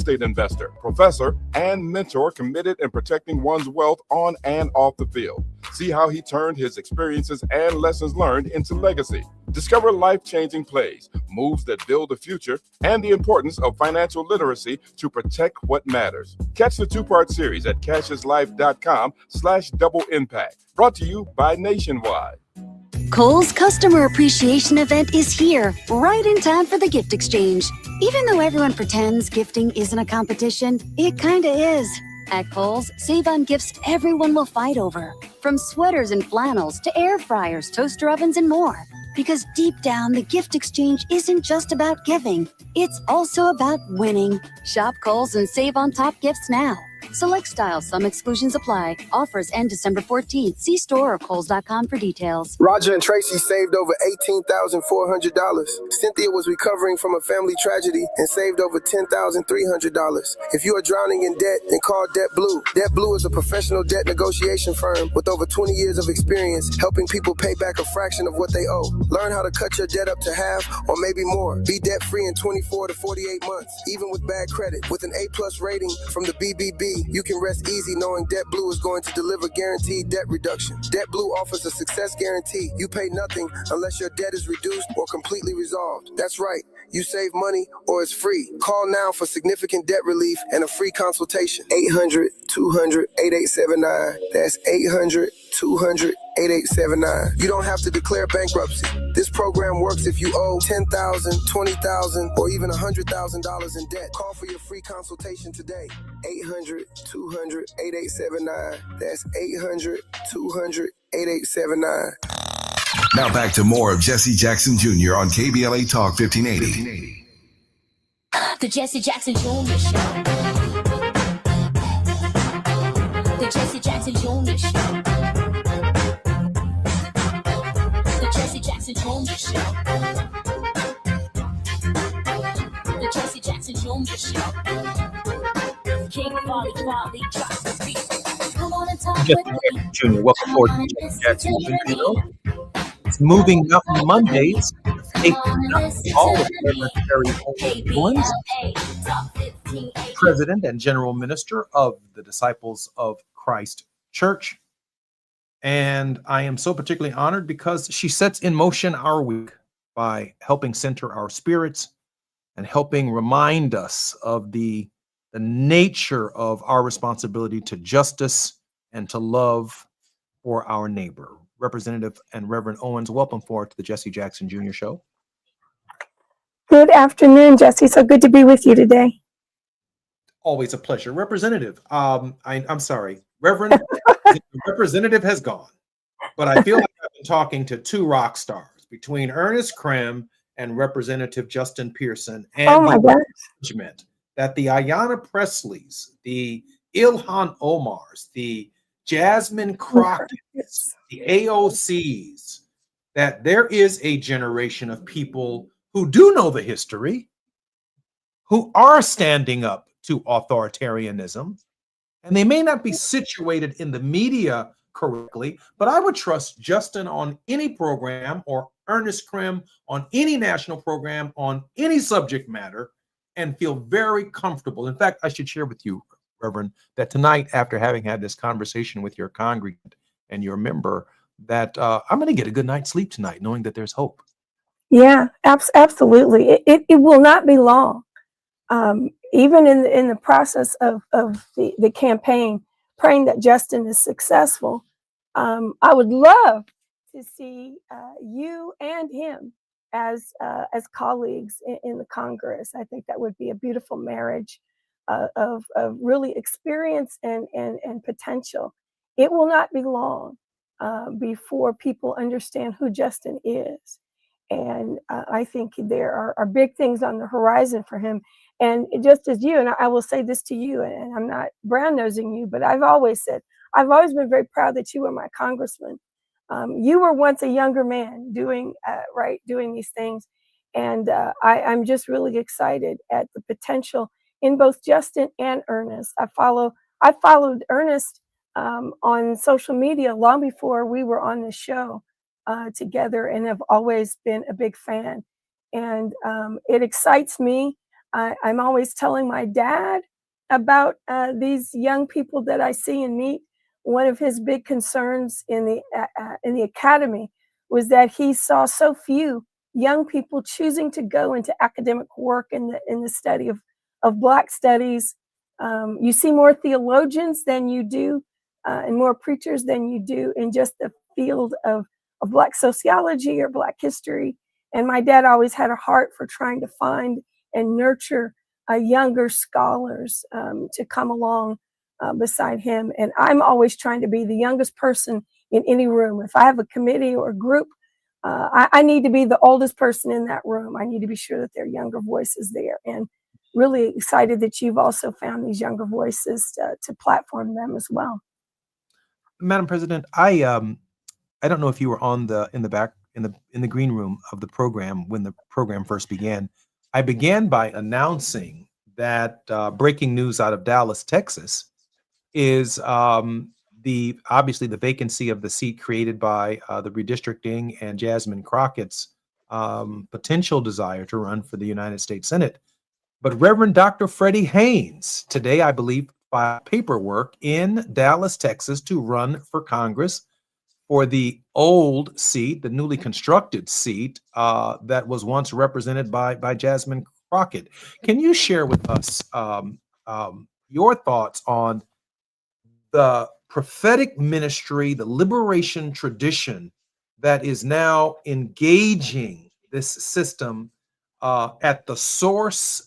estate investor, professor, and mentor committed in protecting one's wealth on and off the field. See how he turned his experiences and lessons learned into legacy. Discover life-changing plays, moves that build the future, and the importance of financial literacy to protect what matters. Catch the two-part series at casheslife.com/double impact. Brought to you by Nationwide. Kohl's Customer Appreciation Event is here, right in time for the gift exchange. Even though everyone pretends gifting isn't a competition, it kinda is. At Kohl's, save on gifts everyone will fight over. From sweaters and flannels to air fryers, toaster ovens, and more. Because deep down, the gift exchange isn't just about giving. It's also about winning. Shop Kohl's and save on top gifts now. Select styles, some exclusions apply. Offers end December 14th. See store or Kohls.com for details. Roger and Tracy saved over $18,400. Cynthia was recovering from a family tragedy and saved over $10,300. If you are drowning in debt, then call Debt Blue. Debt Blue is a professional debt negotiation firm with over 20 years of experience helping people pay back a fraction of what they owe. Learn how to cut your debt up to half or maybe more. Be debt-free in 24 to 48 months, even with bad credit. With an A+ rating from the BBB, you can rest easy knowing Debt Blue is going to deliver guaranteed debt reduction. Debt Blue offers a success guarantee. You pay nothing unless your debt is reduced or completely resolved. That's right. You save money or it's free. Call now for significant debt relief and a free consultation. 800-200-8879. That's 800-200-8879. You don't have to declare bankruptcy. This program works if you owe $10,000, $20,000, or even $100,000 in debt. Call for your free consultation today. 800-200-8879. That's 800-200-8879. Now back to more of Jesse Jackson Jr. on KBLA Talk 1580. The Jesse Jackson Jr. Show. The Jesse Jackson Jr. Show. The Jesse Jackson Jr. Show. The Jesse Jackson Jr. Show. King Volley drops the beat. Come on and talk with me. Jr. Welcome forward to Jesse Jackson Jr. It's Moving Mountain Mondays. All of Secretary Owens, President and General Minister of the Disciples of Christ Church. And I am so particularly honored because she sets in motion our week by helping center our spirits and helping remind us of the nature of our responsibility to justice and to love for our neighbor. Representative and Reverend Owens, welcome forward to the Jesse Jackson Jr. Show. Good afternoon, Jesse. So good to be with you today. Always a pleasure. Representative, I'm sorry, Reverend, the representative has gone, but I feel like I've been talking to two rock stars between Ernest Krem and Representative Justin Pearson, and the judgment that the Ayanna Presleys, the Ilhan Omars, the Jasmine Crockett's, the AOCs, that there is a generation of people who do know the history, who are standing up to authoritarianism, and they may not be situated in the media correctly, but I would trust Justin on any program or Ernest Krem on any national program on any subject matter and feel very comfortable. In fact, I should share with you, Reverend, that tonight, after having had this conversation with your congregant and your member, that I'm going to get a good night's sleep tonight, knowing that there's hope. Yeah, absolutely. It will not be long. Even in the process of the campaign, praying that Justin is successful, I would love to see you and him as colleagues in the Congress. I think that would be a beautiful marriage of really experience and potential. It will not be long before people understand who Justin is. And I think there are big things on the horizon for him. And just as you, and I will say this to you, and I'm not brown-nosing you, but I've always been very proud that you were my congressman. You were once a younger man doing these things. And I'm just really excited at the potential in both Justin and Ernest. I followed Ernest on social media long before we were on the show together, and have always been a big fan. And it excites me I'm always telling my dad about these young people that I see and meet. One of his big concerns in the academy was that he saw so few young people choosing to go into academic work in the study of Black studies. You see more theologians than you do, and more preachers than you do in just the field of Black sociology or Black history. And my dad always had a heart for trying to find and nurture younger scholars to come along beside him. And I'm always trying to be the youngest person in any room. If I have a committee or a group, I need to be the oldest person in that room. I need to be sure that there are younger voices there. And really excited that you've also found these younger voices to platform them as well. Madam President, I don't know if you were in the green room of the program when the program first began. I began by announcing that breaking news out of Dallas, Texas, is obviously the vacancy of the seat created by the redistricting and Jasmine Crockett's potential desire to run for the United States Senate. But Reverend Dr. Freddie Haynes today, I believe, filed paperwork in Dallas, Texas, to run for Congress for the old seat, the newly constructed seat that was once represented by Jasmine Crockett. Can you share with us your thoughts on the prophetic ministry, the liberation tradition that is now engaging this system at the source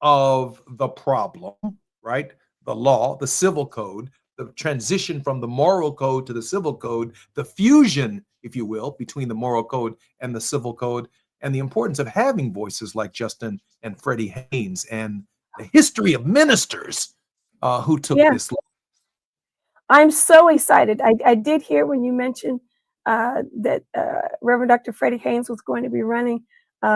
of the problem, right? The law, the civil code, the transition from the moral code to the civil code, the fusion, if you will, between the moral code and the civil code, and the importance of having voices like Justin and Freddie Haynes, and the history of ministers who took this. I'm so excited. I did hear when you mentioned that Reverend Dr. Freddie Haynes was going to be running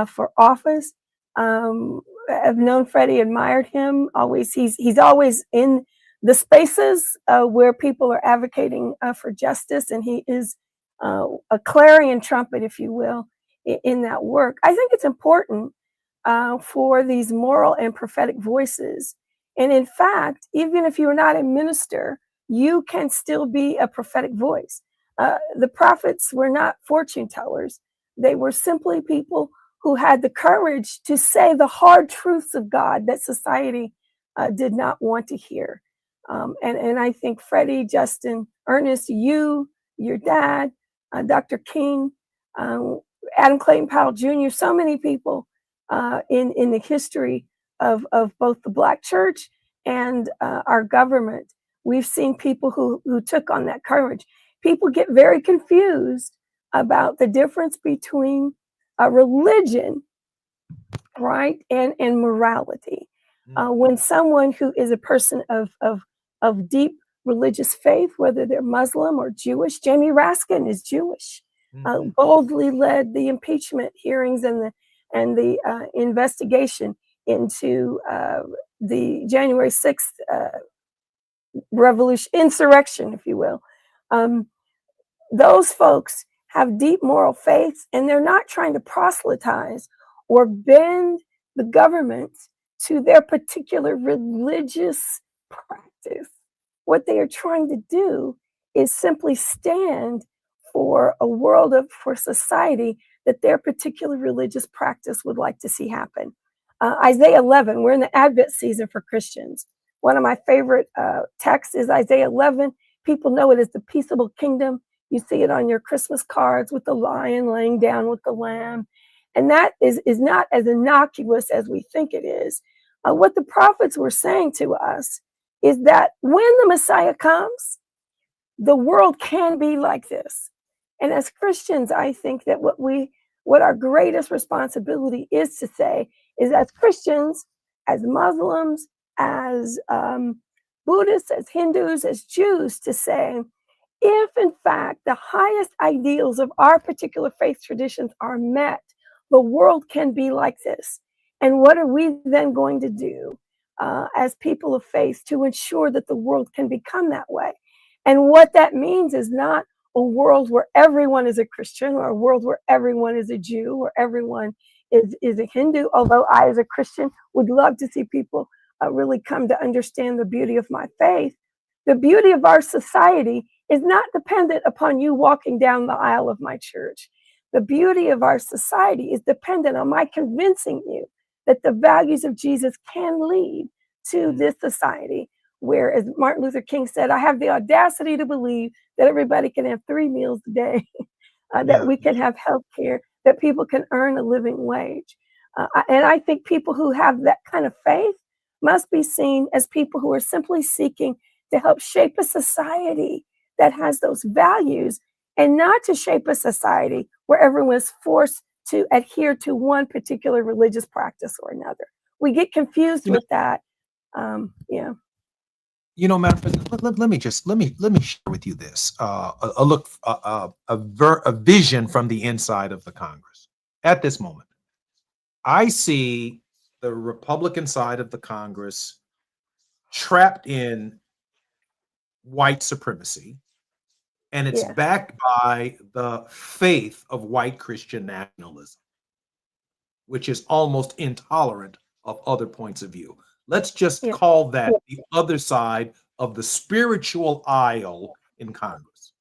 for office. I've known Freddie, admired him. He's always in the spaces where people are advocating for justice, and he is a clarion trumpet, if you will, in that work. I think it's important for these moral and prophetic voices. And in fact, even if you're not a minister, you can still be a prophetic voice. The prophets were not fortune tellers. They were simply people who had the courage to say the hard truths of God that society did not want to hear. And I think Freddie, Justin, Ernest, your dad, Dr. King, Adam Clayton Powell Jr., so many people in the history of both the Black church and our government. We've seen people who took on that courage. People get very confused about the difference between a religion, right, and morality. When someone who is a person of deep religious faith, whether they're Muslim or Jewish, Jamie Raskin is Jewish, boldly led the impeachment hearings and the investigation into the January 6th insurrection, if you will. Those folks have deep moral faiths, and they're not trying to proselytize or bend the government to their particular religious practice. What they are trying to do is simply stand for a world for society that their particular religious practice would like to see happen. Isaiah 11, we're in the Advent season for Christians. One of my favorite texts is Isaiah 11. People know it as the peaceable kingdom. You see it on your Christmas cards with the lion laying down with the lamb. And that is not as innocuous as we think it is. What the prophets were saying to us is that when the Messiah comes, the world can be like this. And as Christians, I think that what our greatest responsibility is to say is, as Christians, as Muslims, as Buddhists, as Hindus, as Jews, to say, if in fact the highest ideals of our particular faith traditions are met, the world can be like this. And what are we then going to do as people of faith to ensure that the world can become that way? And what that means is not a world where everyone is a Christian, or a world where everyone is a Jew, or everyone is a Hindu, although I, as a Christian, would love to see people really come to understand the beauty of my faith. The beauty of our society is not dependent upon you walking down the aisle of my church. The beauty of our society is dependent on my convincing you that the values of Jesus can lead to this society where, as Martin Luther King said, I have the audacity to believe that everybody can have 3 meals a day, that we can have health care, that people can earn a living wage. And I think people who have that kind of faith must be seen as people who are simply seeking to help shape a society that has those values, and not to shape a society where everyone is forced to adhere to one particular religious practice or another. We get confused with that. Yeah. You know, Manfred, let me share with you this a vision from the inside of the Congress. At this moment, I see the Republican side of the Congress trapped in white supremacy, and it's Yeah. backed by the faith of white Christian nationalism, which is almost intolerant of other points of view. Let's just Yeah. call that the other side of the spiritual aisle in Congress.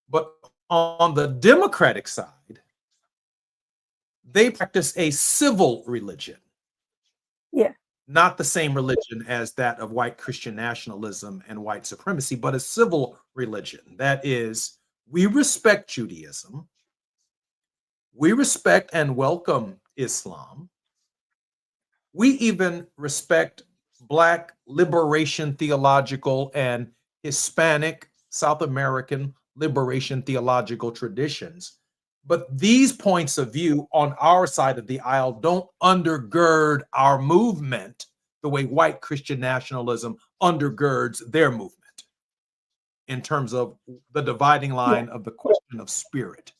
But on the Democratic side, they practice a civil religion. Yeah. Not the same religion as that of white Christian nationalism and white supremacy, but a civil religion. That is, we respect Judaism, we respect and welcome Islam, we even respect Black liberation theological and Hispanic South American liberation theological traditions. But these points of view on our side of the aisle don't undergird our movement the way white Christian nationalism undergirds their movement in terms of the dividing line of the question of spirit.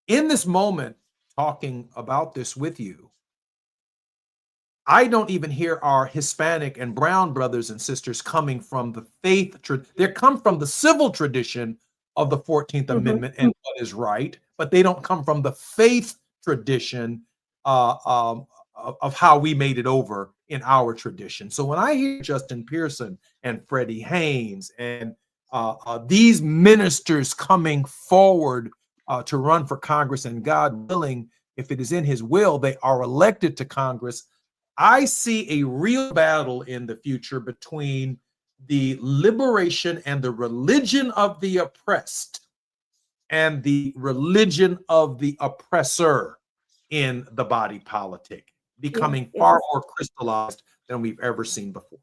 In this moment, talking about this with you, I don't even hear our Hispanic and brown brothers and sisters coming from the faith. They come from the civil tradition of the 14th Amendment and what is right, but they don't come from the faith tradition of how we made it over in our tradition. So when I hear Justin Pearson and Freddie Haynes and these ministers coming forward to run for Congress, and God willing, if it is in his will, they are elected to Congress, I see a real battle in the future between the liberation and the religion of the oppressed and the religion of the oppressor in the body politic, becoming far more crystallized than we've ever seen before.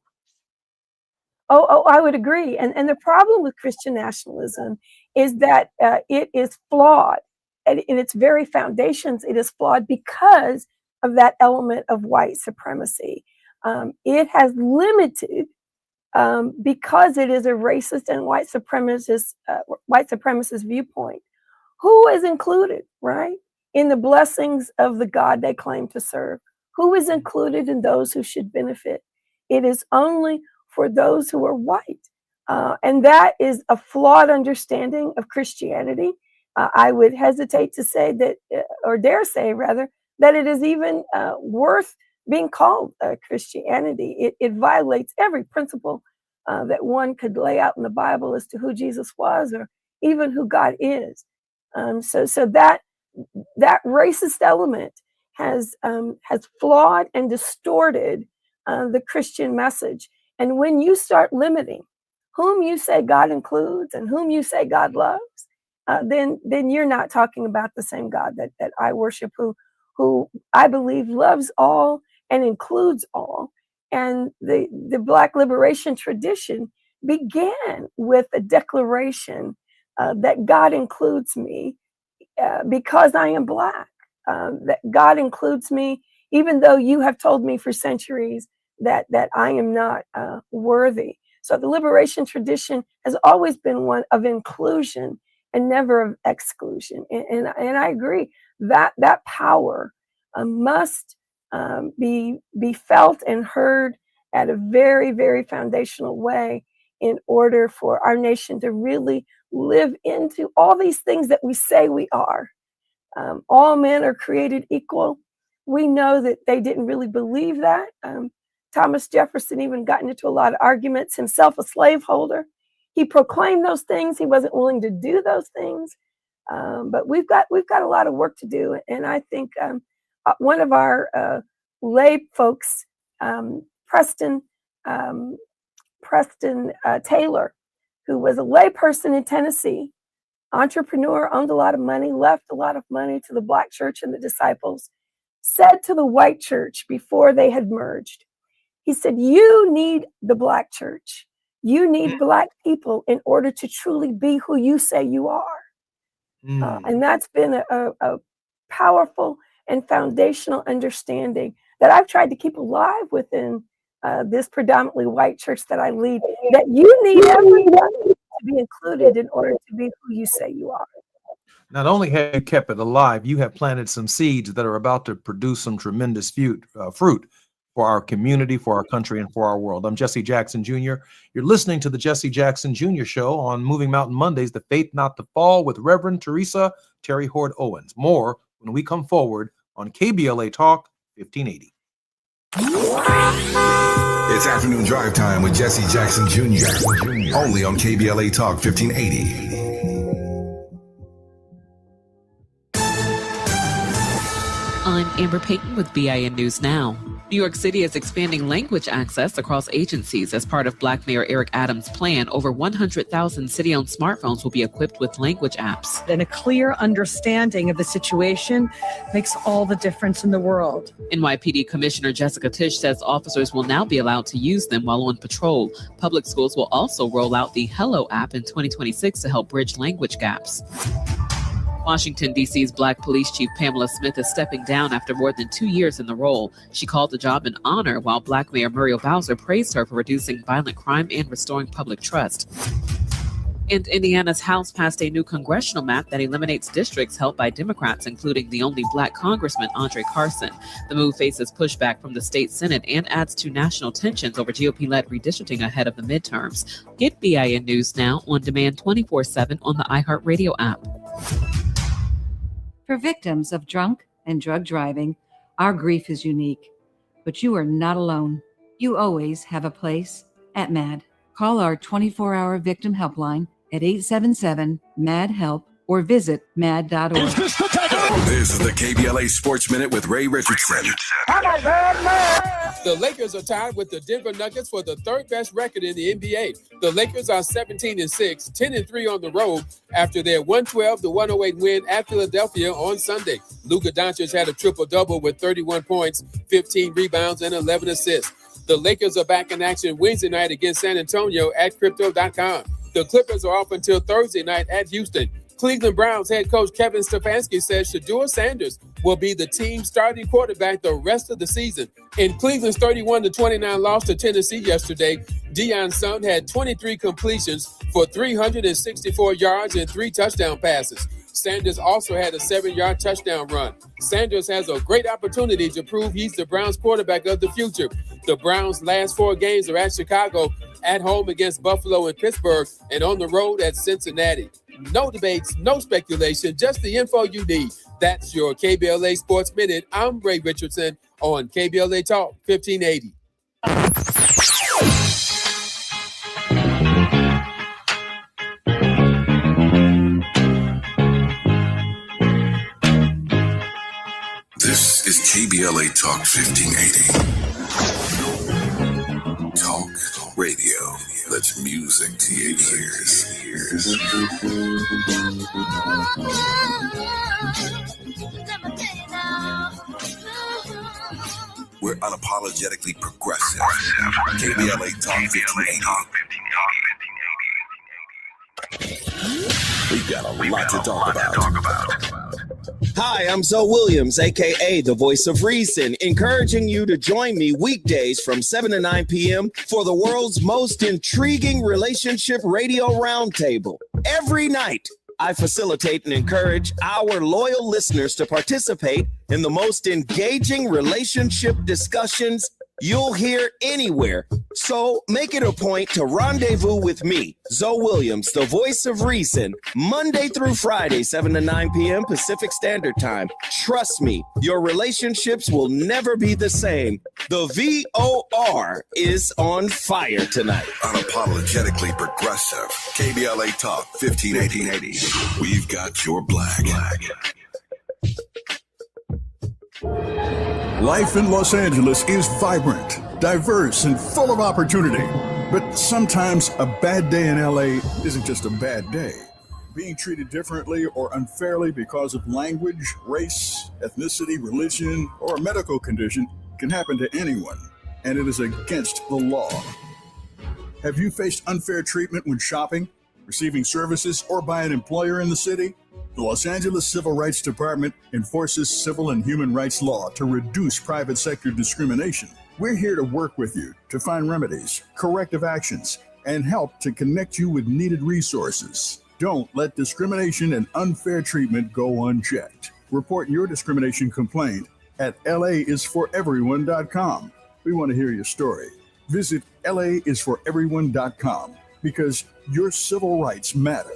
Oh, I would agree. And the problem with Christian nationalism is that it is flawed. And in its very foundations, it is flawed because of that element of white supremacy. It has limited, because it is a racist and white supremacist viewpoint, who is included, right, in the blessings of the God they claim to serve? Who is included in those who should benefit? It is only for those who are white. And that is a flawed understanding of Christianity. I would hesitate to say that, or dare say rather, that it is even worth being called Christianity. It violates every principle that one could lay out in the Bible as to who Jesus was or even who God is. So that racist element has flawed and distorted the Christian message. And when you start limiting whom you say God includes and whom you say God loves, then you're not talking about the same God that I worship, who I believe loves all and includes all. And the Black liberation tradition began with a declaration that God includes me because I am Black, that God includes me, even though you have told me for centuries that I am not worthy. So the liberation tradition has always been one of inclusion and never of exclusion. And I agree that power must be felt and heard at a very, very foundational way in order for our nation to really live into all these things that we say we are. all men are created equal. We know that they didn't really believe that. Thomas Jefferson even got into a lot of arguments, himself a slaveholder. He proclaimed those things. He wasn't willing to do those things. But we've got a lot of work to do. And I think one of our lay folks, Preston Taylor, who was a lay person in Tennessee, entrepreneur, owned a lot of money, left a lot of money to the Black church and the disciples, said to the white church before they had merged, he said, you need the Black church. You need Black people in order to truly be who you say you are. And that's been a powerful and foundational understanding that I've tried to keep alive within this predominantly white church that I lead, that you need everybody to be included in order to be who you say you are. Not only have you kept it alive, you have planted some seeds that are about to produce some tremendous fruit for our community, for our country, and for our world. I'm Jesse Jackson Jr. You're listening to the Jesse Jackson Jr. Show on Moving Mountain Mondays, The Faith Not to Fall, with Reverend Teresa Terry Hord Owens. More when we come forward on KBLA Talk 1580. It's afternoon drive time with Jesse Jackson Jr. Only on KBLA Talk 1580. I'm Amber Payton with BIN News Now. New York City is expanding language access across agencies as part of Black Mayor Eric Adams' plan. Over 100,000 city-owned smartphones will be equipped with language apps. And a clear understanding of the situation makes all the difference in the world. NYPD Commissioner Jessica Tisch says officers will now be allowed to use them while on patrol. Public schools will also roll out the Hello app in 2026 to help bridge language gaps. Washington, D.C.'s Black Police Chief Pamela Smith is stepping down after more than 2 years in the role. She called the job an honor, while Black Mayor Muriel Bowser praised her for reducing violent crime and restoring public trust. And Indiana's House passed a new congressional map that eliminates districts held by Democrats, including the only Black Congressman, Andre Carson. The move faces pushback from the state Senate and adds to national tensions over GOP-led redistricting ahead of the midterms. Get BIN News Now on demand 24/7 on the iHeartRadio app. For victims of drunk and drug driving, our grief is unique, but you are not alone. You always have a place at MAD. Call our 24-hour victim helpline at 877-MAD-HELP or visit mad.org. This is the KBLA Sports Minute with Ray Richardson. The Lakers are tied with the Denver Nuggets for the third best record in the NBA. The Lakers are 17-6, 10-3 on the road after their 112-108 win at Philadelphia on Sunday. Luka Doncic had a triple-double with 31 points, 15 rebounds, and 11 assists. The Lakers are back in action Wednesday night against San Antonio at Crypto.com. The Clippers are off until Thursday night at Houston. Cleveland Browns head coach Kevin Stefanski says Shedeur Sanders will be the team's starting quarterback the rest of the season. In Cleveland's 31-29 loss to Tennessee yesterday, Deion Sanders had 23 completions for 364 yards and 3 touchdown passes. Sanders also had a 7-yard touchdown run. Sanders has a great opportunity to prove he's the Browns quarterback of the future. The Browns' last 4 games are at Chicago, at home against Buffalo and Pittsburgh, and on the road at Cincinnati. No debates, no speculation, just the info you need. That's your KBLA Sports Minute. I'm Ray Richardson on KBLA Talk 1580. This is KBLA Talk 1580. Talk radio. That's music to your ears. We're unapologetically progressive. KBLA Talk 1580. We've got a lot to talk about. Hi, I'm Zoe Williams, a.k.a. the voice of reason, encouraging you to join me weekdays from 7 to 9 p.m. for the world's most intriguing relationship radio roundtable. Every night, I facilitate and encourage our loyal listeners to participate in the most engaging relationship discussions you'll hear anywhere. So make it a point to rendezvous with me, Zoe Williams, the voice of reason, Monday through Friday, 7 to 9 p.m. Pacific Standard Time. Trust me, your relationships will never be the same. The VOR is on fire tonight. Unapologetically progressive. KBLA Talk 1580. We've got your black. Life in Los Angeles is vibrant, diverse, and full of opportunity. But sometimes a bad day in LA isn't just a bad day. Being treated differently or unfairly because of language, race, ethnicity, religion, or a medical condition can happen to anyone, and it is against the law. Have you faced unfair treatment when shopping, receiving services, or by an employer in the city? The Los Angeles Civil Rights Department enforces civil and human rights law to reduce private sector discrimination. We're here to work with you to find remedies, corrective actions, and help to connect you with needed resources. Don't let discrimination and unfair treatment go unchecked. Report your discrimination complaint at laisforeveryone.com. We want to hear your story. Visit laisforeveryone.com because your civil rights matter.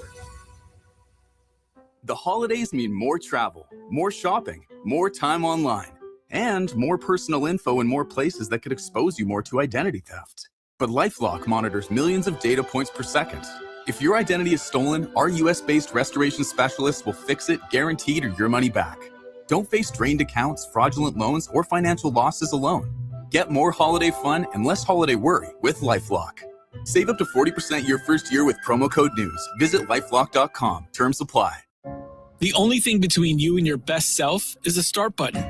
The holidays mean more travel, more shopping, more time online, and more personal info in more places that could expose you more to identity theft. But LifeLock monitors millions of data points per second. If your identity is stolen, our US-based restoration specialists will fix it, guaranteed, or your money back. Don't face drained accounts, fraudulent loans, or financial losses alone. Get more holiday fun and less holiday worry with LifeLock. Save up to 40% your first year with promo code NEWS. Visit lifelock.com. Terms apply. The only thing between you and your best self is a start button.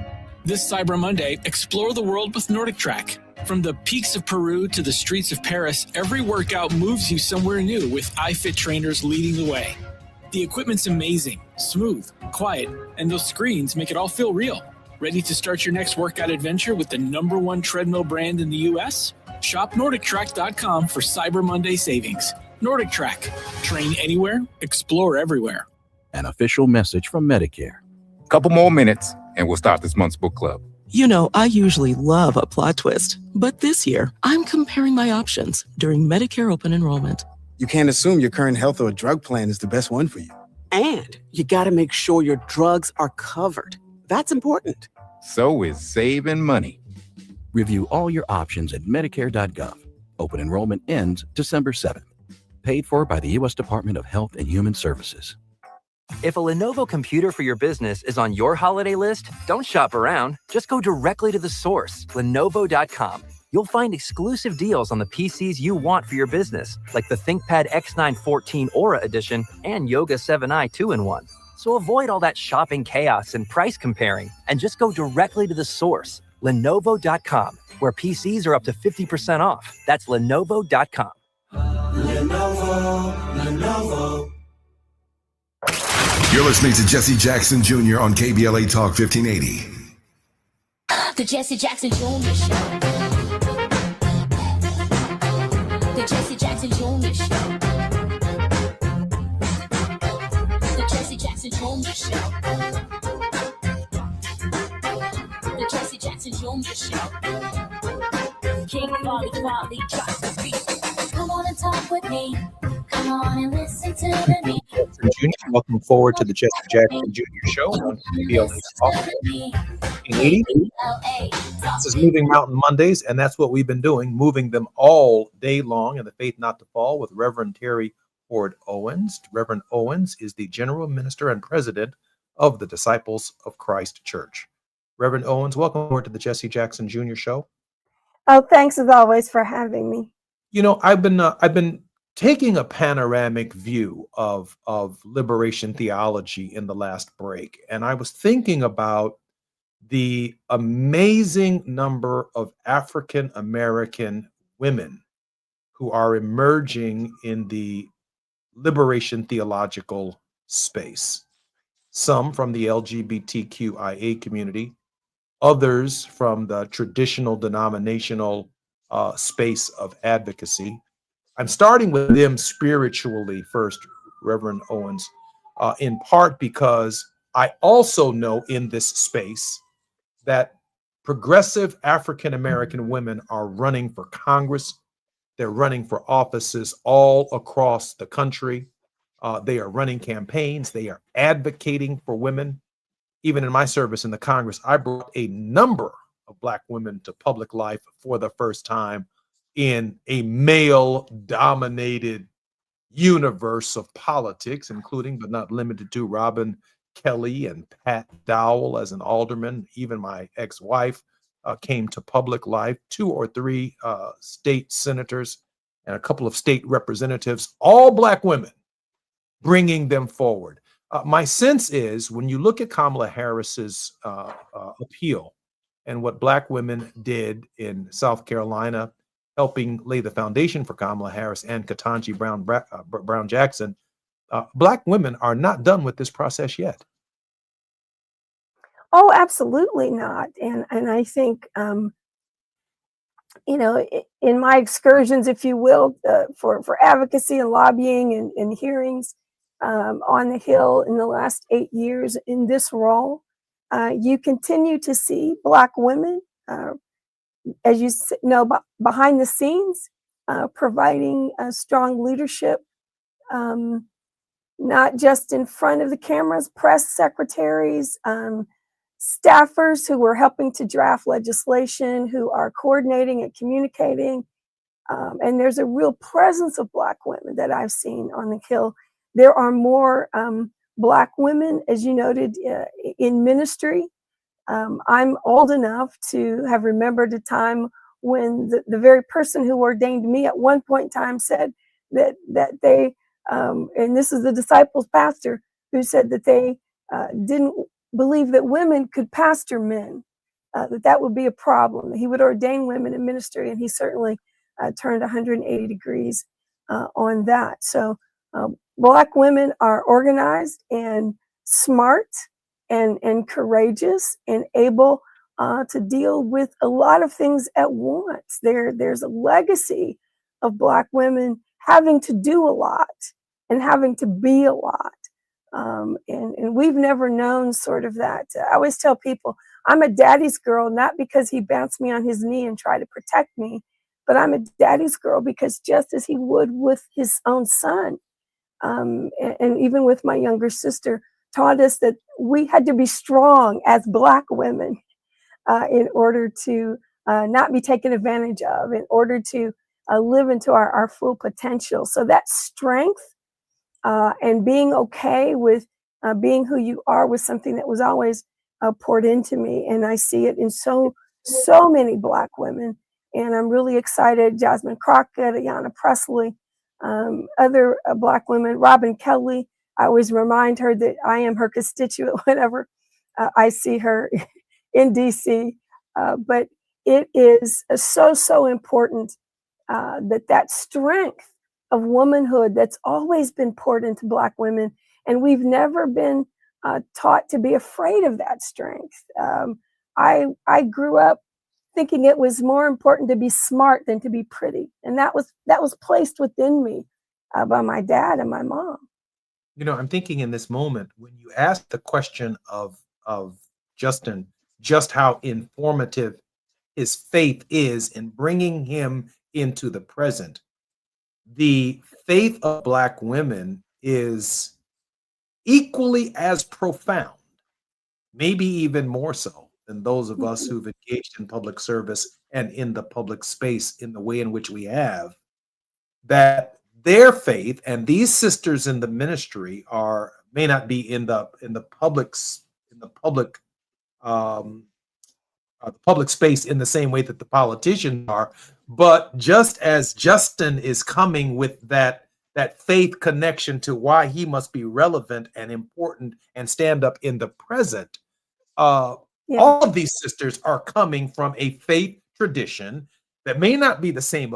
This Cyber Monday, explore the world with Nordic Track. From the peaks of Peru to the streets of Paris, every workout moves you somewhere new with iFit trainers leading the way. The equipment's amazing, smooth, quiet, and those screens make it all feel real. Ready to start your next workout adventure with the #1 treadmill brand in the U.S.? Shop NordicTrack.com for Cyber Monday savings. Nordic Track. Train anywhere, explore everywhere. An official message from Medicare. Couple more minutes, and we'll start this month's book club. You know, I usually love a plot twist, but this year, I'm comparing my options during Medicare open enrollment. You can't assume your current health or drug plan is the best one for you. And you got to make sure your drugs are covered. That's important. So is saving money. Review all your options at Medicare.gov. Open enrollment ends December 7th. Paid for by the U.S. Department of Health and Human Services. If a Lenovo computer for your business is on your holiday list, don't shop around. Just go directly to the source, Lenovo.com. You'll find exclusive deals on the PCs you want for your business, like the ThinkPad X9 14 Aura Edition and Yoga 7i 2-in-1. So avoid all that shopping chaos and price comparing, and just go directly to the source, Lenovo.com, where PCs are up to 50% off. That's Lenovo.com. Lenovo. You're listening to Jesse Jackson Jr. on KBLA Talk 1580. The Jesse Jackson Jr. Show. The Jesse Jackson Jr. Show. The Jesse Jackson Jr. Show. The Jesse Jackson Jr. Show. King Volley, drop the beat. Come on and talk with me. Come on and listen to me. Jr. Welcome forward to the Jesse Jackson Jr. Show on KBLA Talk 1580. This is Moving Mountain Mondays, and that's what we've been doing, moving them all day long in the Faith Not to Fall with Reverend Terry Ford Owens. Reverend Owens is the General Minister and President of the Disciples of Christ Church. Reverend Owens, welcome forward to the Jesse Jackson Jr. Show. Oh, thanks as always for having me. You know, I've been taking a panoramic view of liberation theology in the last break, and I was thinking about the amazing number of African American women who are emerging in the liberation theological space. Some from the LGBTQIA community, others from the traditional denominational space of advocacy. I'm starting with them spiritually first, Reverend Owens, in part because I also know in this space that progressive African American women are running for Congress. They're running for offices all across the country. They are running campaigns. They are advocating for women. Even in my service in the Congress, I brought a number of Black women to public life for the first time in a male-dominated universe of politics, including but not limited to Robin Kelly and Pat Dowell as an alderman. Even my ex-wife came to public life, 2 or 3 state senators and a couple of state representatives, all Black women, bringing them forward. My sense is when you look at Kamala Harris's appeal and what Black women did in South Carolina, helping lay the foundation for Kamala Harris and Ketanji Brown Jackson, Black women are not done with this process yet. Oh, absolutely not. And I think, in my excursions, if you will, for advocacy and lobbying and hearings on the Hill in the last 8 years in this role, you continue to see Black women, as you know, behind the scenes, providing strong leadership, not just in front of the cameras, press secretaries, staffers who are helping to draft legislation, who are coordinating and communicating. And there's a real presence of Black women that I've seen on the Hill. There are more Black women, as you noted, in ministry. I'm old enough to have remembered a time when the very person who ordained me at one point in time said that they, and this is the disciples' pastor, who said that they didn't believe that women could pastor men, that would be a problem. He would ordain women in ministry, and he certainly turned 180 degrees on that. So Black women are organized and smart and courageous and able to deal with a lot of things at once. There's a legacy of Black women having to do a lot and having to be a lot. And we've never known sort of that. I always tell people, I'm a daddy's girl, not because he bounced me on his knee and tried to protect me, but I'm a daddy's girl because just as he would with his own son, and even with my younger sister, taught us that we had to be strong as Black women in order to not be taken advantage of, in order to live into our full potential. So that strength and being okay with being who you are was something that was always poured into me. And I see it in so many Black women. And I'm really excited. Jasmine Crockett, Ayanna Presley, other Black women, Robin Kelly. I always remind her that I am her constituent whenever I see her in DC. But it is so important that strength of womanhood that's always been poured into Black women. And we've never been taught to be afraid of that strength. I grew up thinking it was more important to be smart than to be pretty. And that was placed within me by my dad and my mom. You know, I'm thinking in this moment, when you ask the question of Justin, just how informative his faith is in bringing him into the present, the faith of Black women is equally as profound, maybe even more so than those of us who've engaged in public service and in the public space in the way in which we have, that their faith and these sisters in the ministry may not be in the public space in the same way that the politicians are, but just as Justin is coming with that faith connection to why he must be relevant and important and stand up in the present, all of these sisters are coming from a faith tradition that may not be the same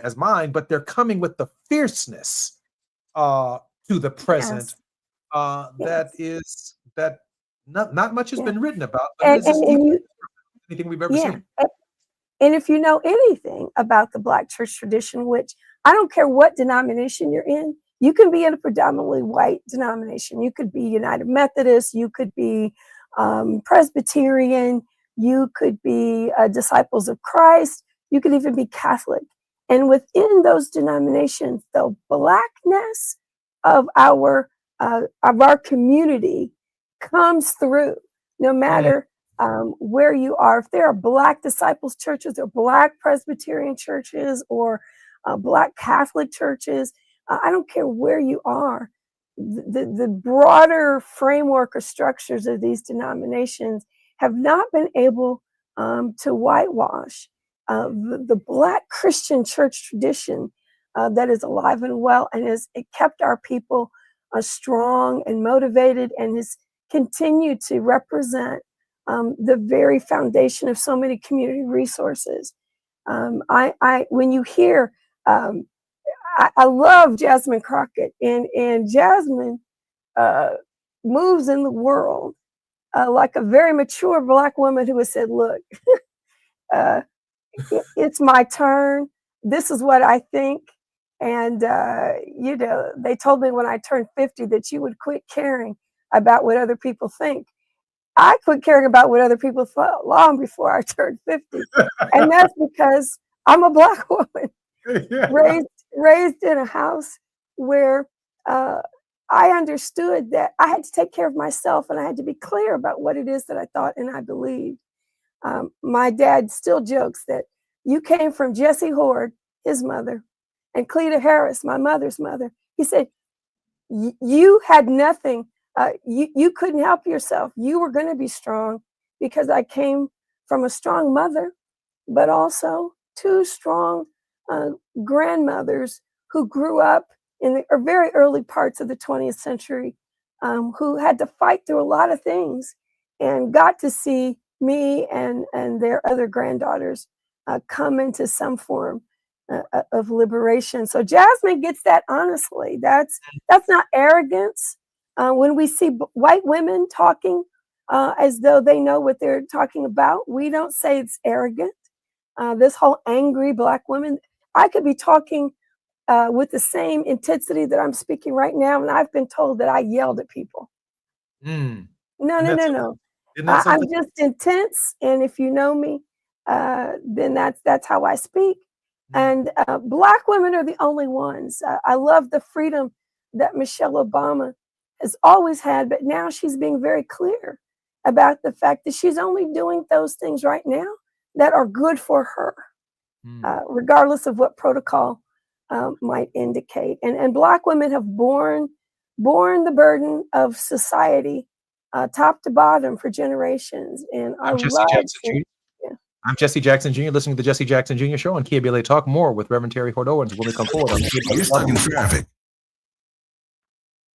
as mine, but they're coming with the fierceness to the present. That not much has been written about, but it is anything we've ever seen. And if you know anything about the Black church tradition, which I don't care what denomination you're in, you can be in a predominantly white denomination. You could be United Methodist, you could be Presbyterian, You could be disciples of Christ. You could even be Catholic. And within those denominations, the blackness of our community comes through, no matter where you are. If there are Black disciples churches or Black Presbyterian churches or Black Catholic churches, I don't care where you are. The broader framework or structures of these denominations have not been able to whitewash the Black Christian church tradition that is alive and well, and has kept our people strong and motivated, and has continued to represent the very foundation of so many community resources. When you hear, I love Jasmine Crockett, and Jasmine moves in the world like a very mature Black woman who has said, look, it's my turn. This is what I think. And, they told me when I turned 50 that you would quit caring about what other people think. I quit caring about what other people thought long before I turned 50. And that's because I'm a Black woman raised in a house where I understood that I had to take care of myself, and I had to be clear about what it is that I thought and I believed. My dad still jokes that you came from Jessie Horde, his mother, and Cleta Harris, my mother's mother. He said, you had nothing. You couldn't help yourself. You were going to be strong because I came from a strong mother, but also two strong grandmothers who grew up in the very early parts of the 20th century, who had to fight through a lot of things and got to see me and their other granddaughters come into some form of liberation. So Jasmine gets that honestly. That's not arrogance. When we see white women talking as though they know what they're talking about, we don't say it's arrogant. This whole angry Black woman, I could be talking with the same intensity that I'm speaking right now, and I've been told that I yelled at people. No. I'm just intense, and if you know me, then that's how I speak. And Black women are the only ones. I love the freedom that Michelle Obama has always had, but now she's being very clear about the fact that she's only doing those things right now that are good for her, regardless of what protocol might indicate. And Black women have borne the burden of society top to bottom for generations. And I'm Jesse Jackson Jr. listening to the Jesse Jackson Jr. Show on KBLA Talk. More with Reverend Terry Ford Owens when we come forward on You're stuck in traffic.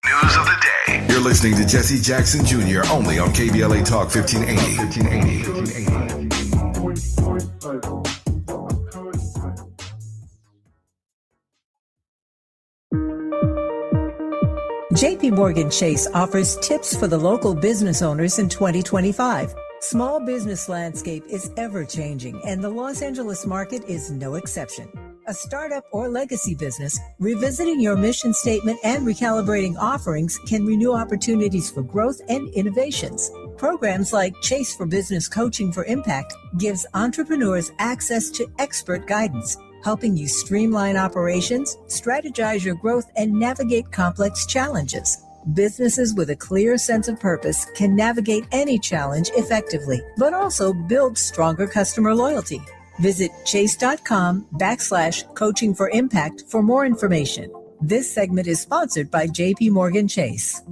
News of the day. You're listening to Jesse Jackson Jr. only on KBLA Talk 1580. JP Morgan Chase offers tips for the local business owners in 2025. Small business landscape is ever changing, and the Los Angeles market is no exception. A startup or legacy business, revisiting your mission statement and recalibrating offerings can renew opportunities for growth and innovations. Programs like Chase for Business Coaching for Impact gives entrepreneurs access to expert guidance, helping you streamline operations, strategize your growth, and navigate complex challenges. Businesses with a clear sense of purpose can navigate any challenge effectively, but also build stronger customer loyalty. Visit chase.com/coaching for impact for more information. This segment is sponsored by JP Morgan Chase.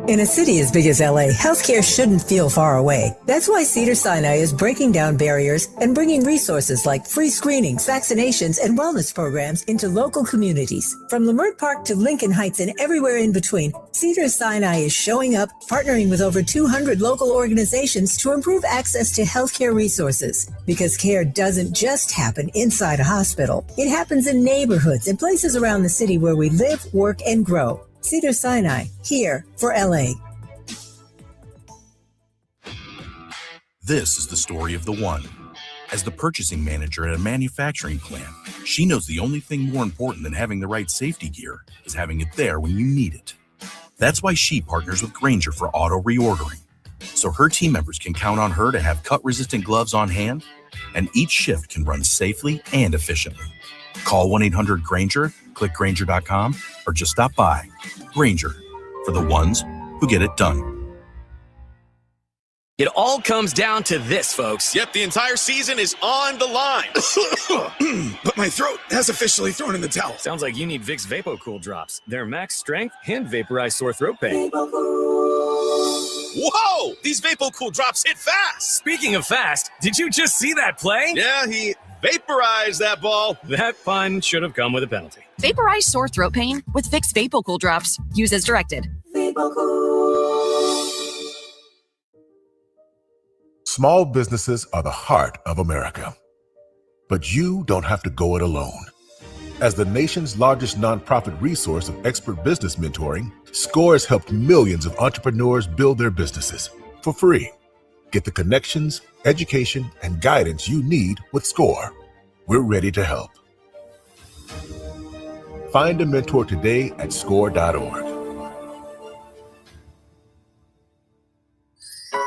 In a city as big as LA, healthcare shouldn't feel far away. That's why Cedars-Sinai is breaking down barriers and bringing resources like free screenings, vaccinations, and wellness programs into local communities. From Leimert Park to Lincoln Heights and everywhere in between, Cedars-Sinai is showing up, partnering with over 200 local organizations to improve access to healthcare resources. Because care doesn't just happen inside a hospital. It happens in neighborhoods and places around the city where we live, work, and grow. Cedars-Sinai, here for LA. This is the story of the one. As the purchasing manager at a manufacturing plant, she knows the only thing more important than having the right safety gear is having it there when you need it. That's why she partners with Grainger for auto reordering, so her team members can count on her to have cut-resistant gloves on hand, and each shift can run safely and efficiently. Call 1-800-GRAINGER, click Grainger.com, or just stop by. Grainger, for the ones who get it done. It all comes down to this, folks. Yep, the entire season is on the line. But my throat has officially thrown in the towel. Sounds like you need Vicks VapoCool drops. They're max strength and vaporize sore throat pain. Whoa! These VapoCool drops hit fast. Speaking of fast, did you just see that play? Yeah, he vaporized that ball. That pun should have come with a penalty. Vaporize sore throat pain with Vicks VapoCool drops. Use as directed. Small businesses are the heart of America. But you don't have to go it alone. As the nation's largest nonprofit resource of expert business mentoring, SCORE has helped millions of entrepreneurs build their businesses for free. Get the connections, education, and guidance you need with SCORE. We're ready to help. Find a mentor today at score.org.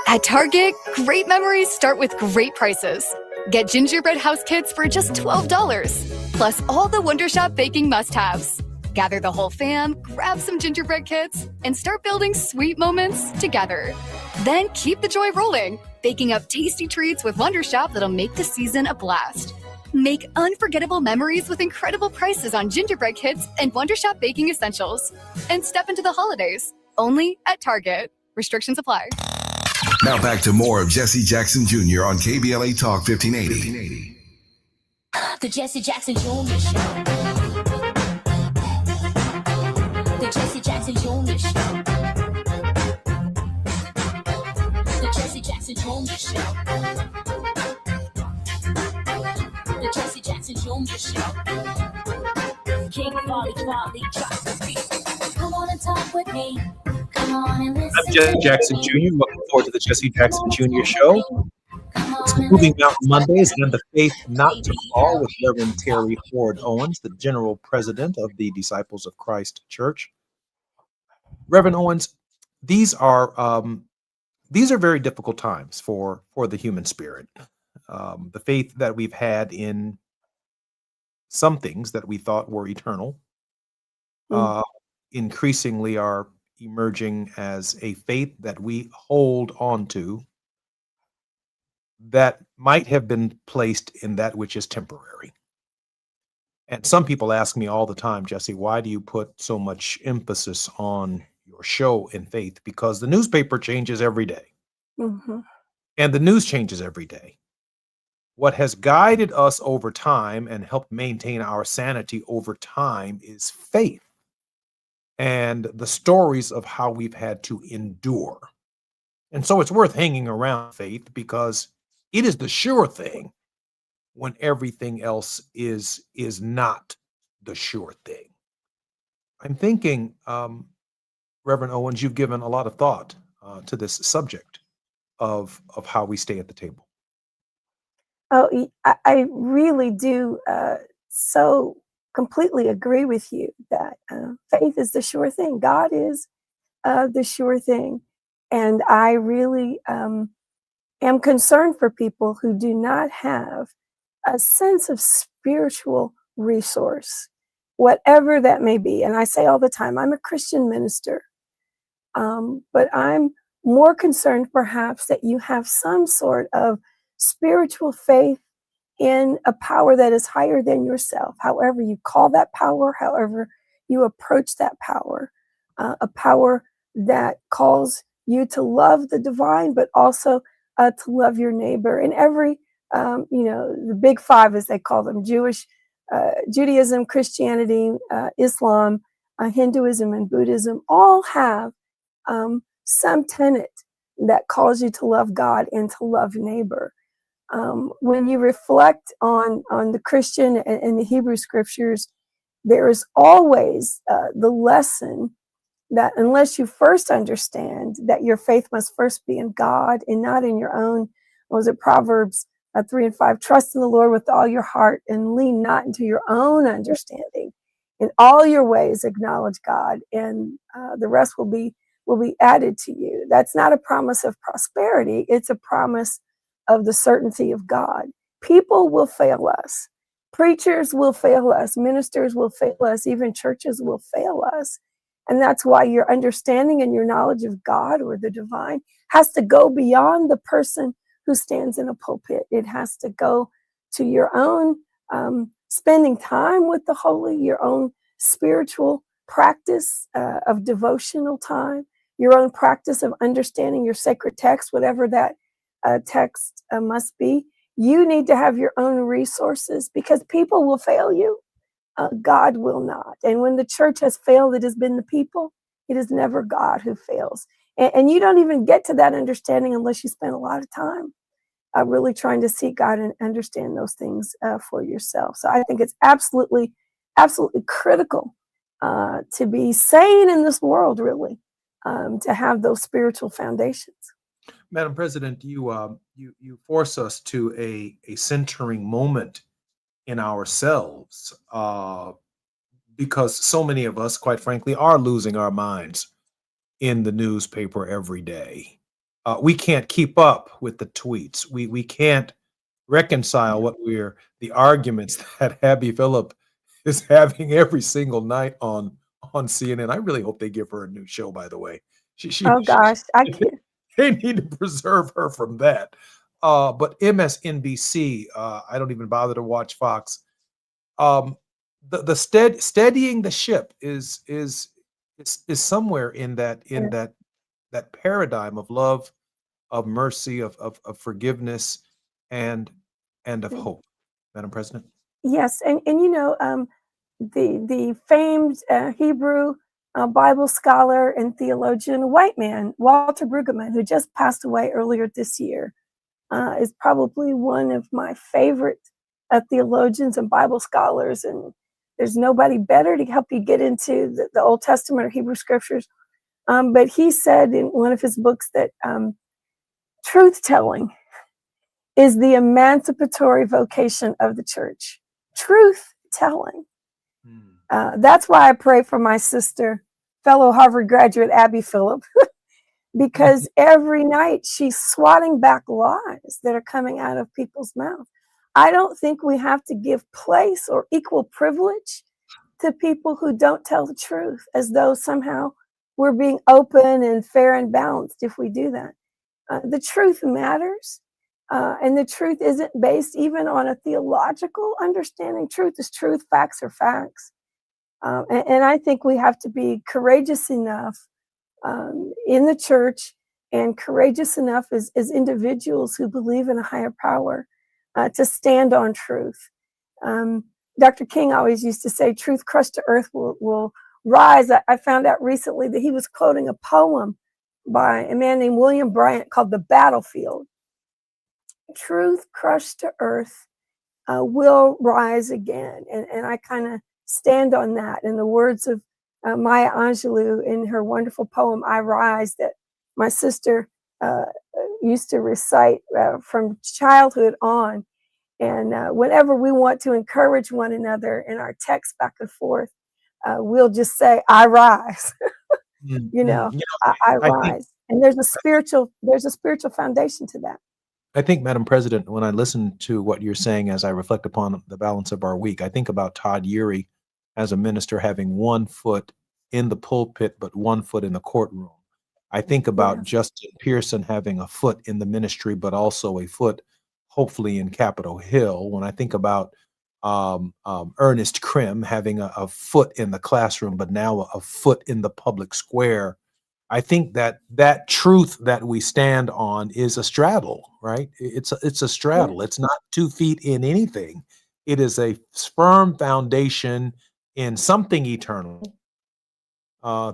At Target, great memories start with great prices. Get gingerbread house kits for just $12, plus all the Wondershop baking must-haves. Gather the whole fam, grab some gingerbread kits, and start building sweet moments together. Then keep the joy rolling, baking up tasty treats with Wondershop that'll make the season a blast. Make unforgettable memories with incredible prices on gingerbread kits and Wondershop baking essentials. And step into the holidays, only at Target. Restrictions apply. Now back to more of Jesse Jackson Jr. on KBLA Talk 1580. The Jesse Jackson Jr. Show. The Jesse Jackson Jr. Show. The Jesse Jackson Jr. Show. The Jesse Jackson Jr. Show. King Volley drop the beat. Come on and talk with me. Come on and listen. I'm Jesse Jackson Jr. Looking forward to the Jesse Jackson Jr. Show. It's Moving Mountain Mondays and the Faith Not to Fall with Reverend Terry Ford Owens, the General President of the Disciples of Christ Church. Reverend Owens, these are very difficult times for the human spirit. The faith that we've had in some things that we thought were eternal increasingly are emerging as a faith that we hold on to that might have been placed in that which is temporary. And some people ask me all the time, Jesse, why do you put so much emphasis on your show in faith? Because the newspaper changes every day. Mm-hmm. And the news changes every day. What has guided us over time and helped maintain our sanity over time is faith and the stories of how we've had to endure. And so it's worth hanging around faith because it is the sure thing when everything else is not the sure thing. I'm thinking, Reverend Owens, you've given a lot of thought to this subject of how we stay at the table. Oh, I really do so completely agree with you that faith is the sure thing. God is the sure thing. And I really am concerned for people who do not have a sense of spiritual resource, whatever that may be. And I say all the time, I'm a Christian minister, but I'm more concerned perhaps that you have some sort of spiritual faith in a power that is higher than yourself, however you call that power, however you approach that power, a power that calls you to love the divine, but also to love your neighbor. And every, the big five, as they call them, Judaism, Christianity, Islam, Hinduism, and Buddhism, all have some tenet that calls you to love God and to love neighbor. When you reflect on the Christian and the Hebrew scriptures, there is always the lesson that unless you first understand that your faith must first be in God and not in your own, Proverbs 3 and 5. Trust in the Lord with all your heart and lean not into your own understanding. In all your ways, acknowledge God, and the rest will be added to you. That's not a promise of prosperity. It's a promise of the certainty of God. People will fail us. Preachers will fail us. Ministers will fail us. Even churches will fail us. And that's why your understanding and your knowledge of God or the divine has to go beyond the person who stands in a pulpit. It has to go to your own spending time with the holy, your own spiritual practice of devotional time, your own practice of understanding your sacred text, whatever that text must be. You need to have your own resources because people will fail you. God will not. And when the church has failed, it has been the people. It is never God who fails. And you don't even get to that understanding unless you spend a lot of time really trying to seek God and understand those things for yourself. So I think it's absolutely critical to be sane in this world, really, to have those spiritual foundations. Madam President, you force us to a centering moment in ourselves because so many of us, quite frankly, are losing our minds in the newspaper every day. We can't keep up with the tweets. We can't reconcile the arguments that Abby Phillip is having every single night on CNN. I really hope they give her a new show, by the way. Oh gosh, I can't. They need to preserve her from that. But MSNBC, I don't even bother to watch Fox. The steadying the ship is somewhere in that paradigm of love, of mercy, of forgiveness, and of hope. Madam President. Yes, and the famed Hebrew Bible scholar and theologian, a white man, Walter Brueggemann, who just passed away earlier this year, is probably one of my favorite theologians and Bible scholars. And there's nobody better to help you get into the Old Testament or Hebrew scriptures. But he said in one of his books that truth telling is the emancipatory vocation of the church. Truth telling. That's why I pray for my sister, fellow Harvard graduate Abby Phillip, because every night she's swatting back lies that are coming out of people's mouths. I don't think we have to give place or equal privilege to people who don't tell the truth, as though somehow we're being open and fair and balanced if we do that. The truth matters. And the truth isn't based even on a theological understanding. Truth is truth, facts are facts. And I think we have to be courageous enough in the church and courageous enough as individuals who believe in a higher power to stand on truth. Dr. King always used to say, truth crushed to earth will rise. I found out recently that he was quoting a poem by a man named William Bryant called The Battlefield. Truth crushed to earth will rise again. And I kind of stand on that. In the words of Maya Angelou in her wonderful poem, I Rise, that my sister used to recite from childhood on. And whenever we want to encourage one another in our text back and forth, we'll just say, I rise. I rise. And there's a spiritual foundation to that. I think, Madam President, when I listen to what you're saying as I reflect upon the balance of our week, I think about Todd Yeary as a minister having one foot in the pulpit, but one foot in the courtroom. I think about Justin Pearson having a foot in the ministry, but also a foot, hopefully, in Capitol Hill. When I think about Ernest Krim having a foot in the classroom, but now a foot in the public square, I think that truth that we stand on is a straddle, right? It's a straddle. It's not 2 feet in anything. It is a firm foundation in something eternal,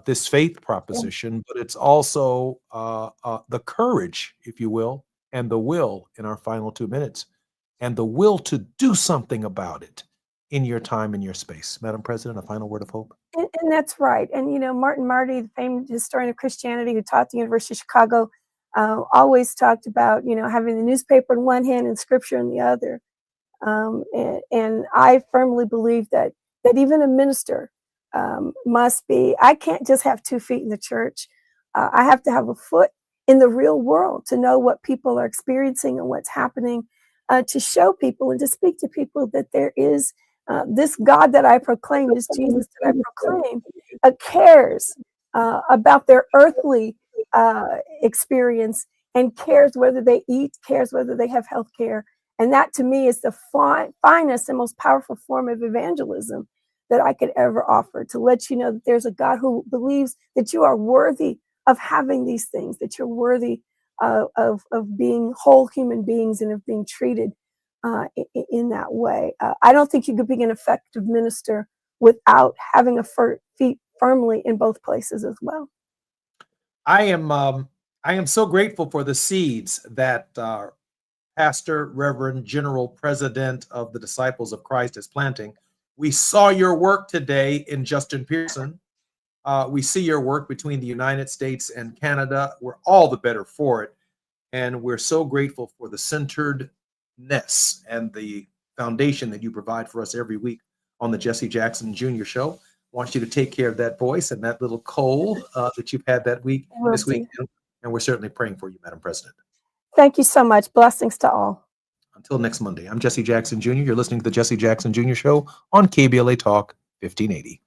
this faith proposition, but it's also the courage, if you will, and the will in our final 2 minutes, and the will to do something about it in your time and your space. Madam President, a final word of hope. And that's right. And, Martin Marty, the famed historian of Christianity who taught at the University of Chicago, always talked about, having the newspaper in one hand and scripture in the other. And I firmly believe that even a minister must be, I can't just have 2 feet in the church. I have to have a foot in the real world to know what people are experiencing and what's happening, to show people and to speak to people that there is this God that I proclaim, this Jesus that I proclaim, cares about their earthly experience, and cares whether they eat, cares whether they have health care. And that to me is the finest and most powerful form of evangelism that I could ever offer, to let you know that there's a God who believes that you are worthy of having these things, that you're worthy of being whole human beings and of being treated in that way. I don't think you could be an effective minister without having feet firmly in both places as well. I am so grateful for the seeds that Pastor, Reverend, General, President of the Disciples of Christ is planting. We saw your work today in Justin Pearson. We see your work between the United States and Canada. We're all the better for it. And we're so grateful for the centeredness and the foundation that you provide for us every week on the Jesse Jackson Jr. Show. I want you to take care of that voice and that little cold that you've had this week. And we're certainly praying for you, Madam President. Thank you so much. Blessings to all. Until next Monday, I'm Jesse Jackson Jr. You're listening to the Jesse Jackson Jr. Show on KBLA Talk 1580.